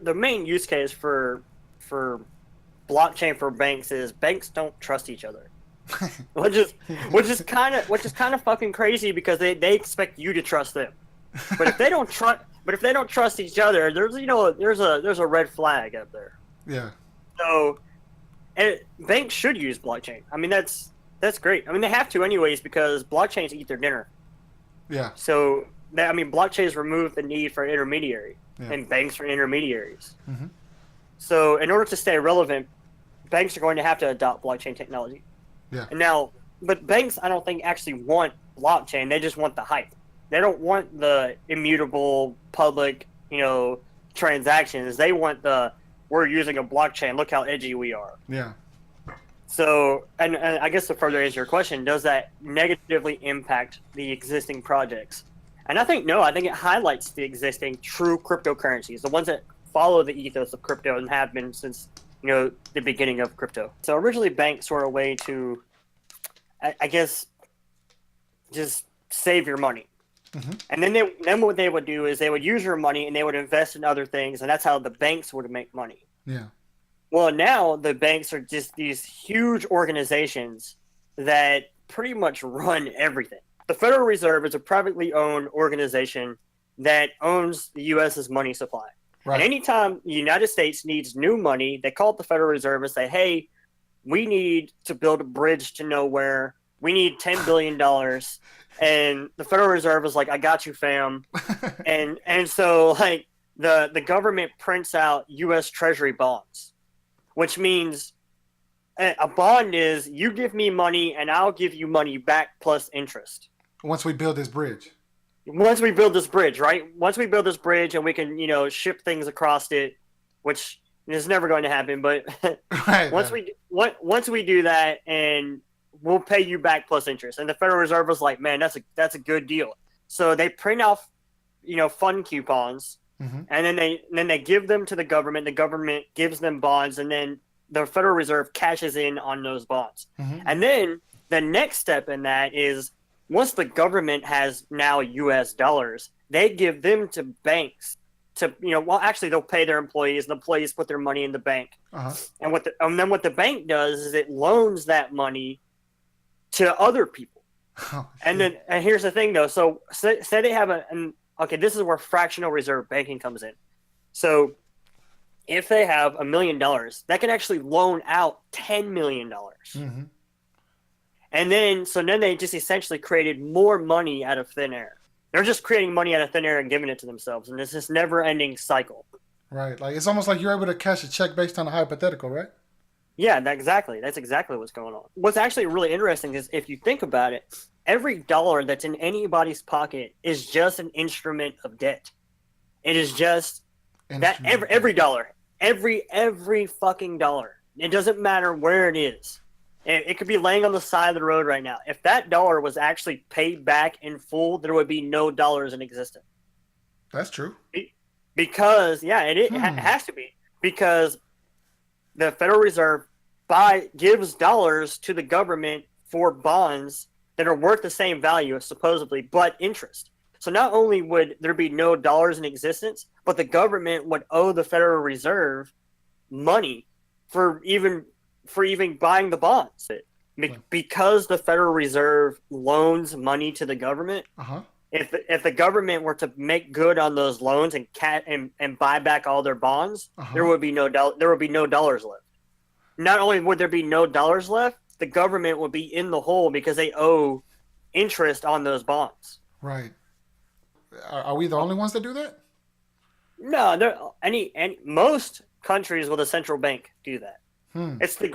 the main use case for blockchain for banks is banks don't trust each other, which is which is kind of fucking crazy because they expect you to trust them. But if they don't trust each other, there's a red flag up there. Yeah. So, and banks should use blockchain. I mean, that's great. I mean, they have to anyways because blockchains eat their dinner. Yeah. So, blockchains remove the need for an intermediary, Yeah. and banks are intermediaries. Mm-hmm. So, in order to stay relevant, banks are going to have to adopt blockchain technology. Yeah. And now, but banks, I don't think actually want blockchain. They just want the hype. They don't want the immutable public, transactions. They want we're using a blockchain. Look how edgy we are. Yeah. So, and I guess to further answer your question, does that negatively impact the existing projects? And I think no. I think it highlights the existing true cryptocurrencies, the ones that follow the ethos of crypto and have been since the beginning of crypto. So originally, banks were a way to, I guess, just save your money. Mm-hmm. And then what they would do is they would use your money and they would invest in other things, and that's how the banks would make money. Yeah. Well, now the banks are just these huge organizations that pretty much run everything. The Federal Reserve is a privately owned organization that owns the U.S.'s money supply. Right. And anytime the United States needs new money, they call up the Federal Reserve and say, hey, we need to build a bridge to nowhere. We need $10 billion. And the Federal Reserve is like, I got you, fam. and so like the government prints out U.S. Treasury bonds, which means a bond is you give me money and I'll give you money back plus interest. Once we build this bridge. Once we build this bridge, right? Once we build this bridge and we can, ship things across it, which is never going to happen, but Right. once we do that, and we'll pay you back plus interest. And the Federal Reserve was like, man, that's a good deal. So they print off, fund coupons, Mm-hmm. and then they give them to the government. The government gives them bonds, and then the Federal Reserve cashes in on those bonds. Mm-hmm. And then the next step in that is once the government has now U.S. dollars, they give them to banks to, actually they'll pay their employees. The employees put their money in the bank. Uh-huh. And then what the bank does is it loans that money to other people. Oh, And here's the thing though. So say they have okay, this is where fractional reserve banking comes in. So if they have $1 million, that can actually loan out $10 million. Mm-hmm. And then they just essentially created more money out of thin air. They're just creating money out of thin air and giving it to themselves. And it's this never-ending cycle. Right. Like it's almost like you're able to cash a check based on a hypothetical, right? Yeah, exactly. That's exactly what's going on. What's actually really interesting is if you think about it, every dollar that's in anybody's pocket is just an instrument of debt. It is just that every dollar, every fucking dollar. It doesn't matter where it is. It could be laying on the side of the road right now. If that dollar was actually paid back in full, there would be no dollars in existence. That's true. Because, yeah, it has to be. Because the Federal Reserve gives dollars to the government for bonds that are worth the same value, supposedly, but interest. So not only would there be no dollars in existence, but the government would owe the Federal Reserve money for even buying the bonds. Because the Federal Reserve loans money to the government, Uh-huh. if the government were to make good on those loans and buy back all their bonds, Uh-huh. there would be no dollars left. Not only would there be no dollars left, the government would be in the hole because they owe interest on those bonds. Right. Are we the only ones that do that? No, most countries with a central bank do that. It's the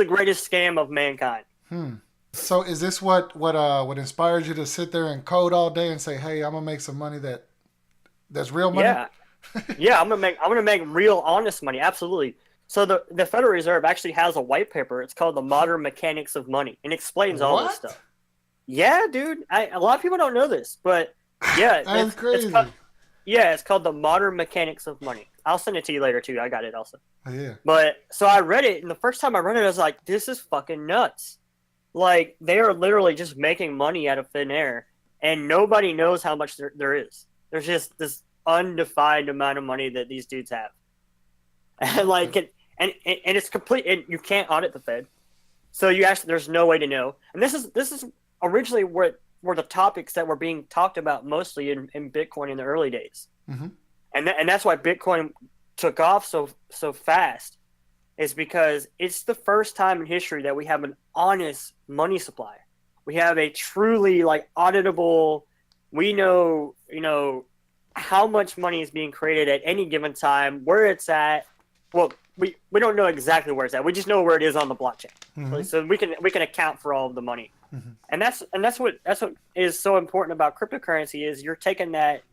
greatest scam of mankind. So is this what inspires you to sit there and code all day and say, "Hey, I'm gonna make some money that's real money"? Yeah, yeah, I'm gonna make real honest money. Absolutely. So the Federal Reserve actually has a white paper. It's called The Modern Mechanics of Money, and explains all this stuff. Yeah, dude. A lot of people don't know this, but yeah, that's crazy. It's called The Modern Mechanics of Money. I'll send it to you later too. I got it also. Oh, yeah. But so I read it, and the first time I read it, I was like, "This is fucking nuts!" Like they are literally just making money out of thin air, and nobody knows how much there is. There's just this undefined amount of money that these dudes have. and like and it's complete, and you can't audit the Fed, so you actually there's no way to know. And this is originally where the topics that were being talked about mostly in Bitcoin in the early days, Mm-hmm. and that's why Bitcoin took off so fast, is because it's the first time in history that we have an honest money supply. We have a truly like auditable. We know, how much money is being created at any given time, where it's at. Well, we don't know exactly where it's at. We just know where it is on the blockchain. Mm-hmm. So we can account for all of the money. Mm-hmm. And that's what is so important about cryptocurrency is you're taking that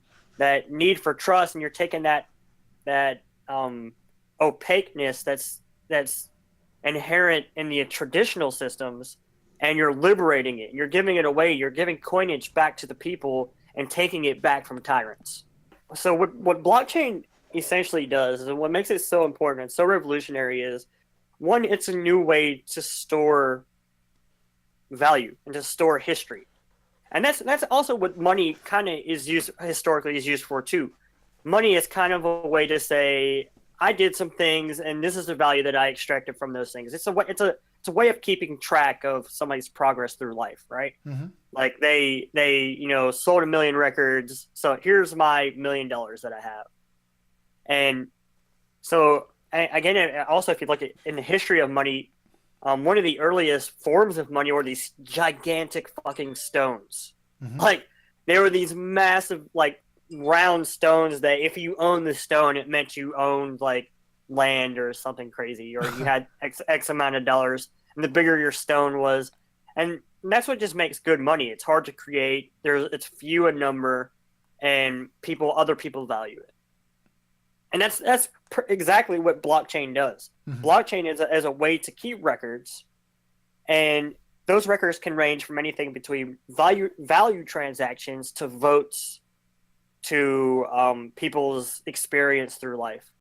need for trust, and you're taking that opaqueness that's inherent in the traditional systems, and you're liberating it. You're giving it away. You're giving coinage back to the people and taking it back from tyrants. So what blockchain essentially does, and what makes it so important and so revolutionary, is one, it's a new way to store value and to store history. And that's also what money kind of is used for too. Money is kind of a way to say, I did some things, and this is the value that I extracted from those things. It's a way of keeping track of somebody's progress through life, right? Mm-hmm. Like they sold 1 million records, so here's my $1 million that I have. And so again, also if you look at in the history of money, one of the earliest forms of money were these gigantic fucking stones. Mm-hmm. Like they were these massive like round stones that if you owned the stone, it meant you owned like land or something crazy, or you had X amount of dollars, and the bigger your stone was. And that's what just makes good money. It's hard to create. It's few in number, and other people value it. And that's exactly what blockchain does. Mm-hmm. Blockchain is a way to keep records, and those records can range from anything between value transactions to votes to people's experience through life.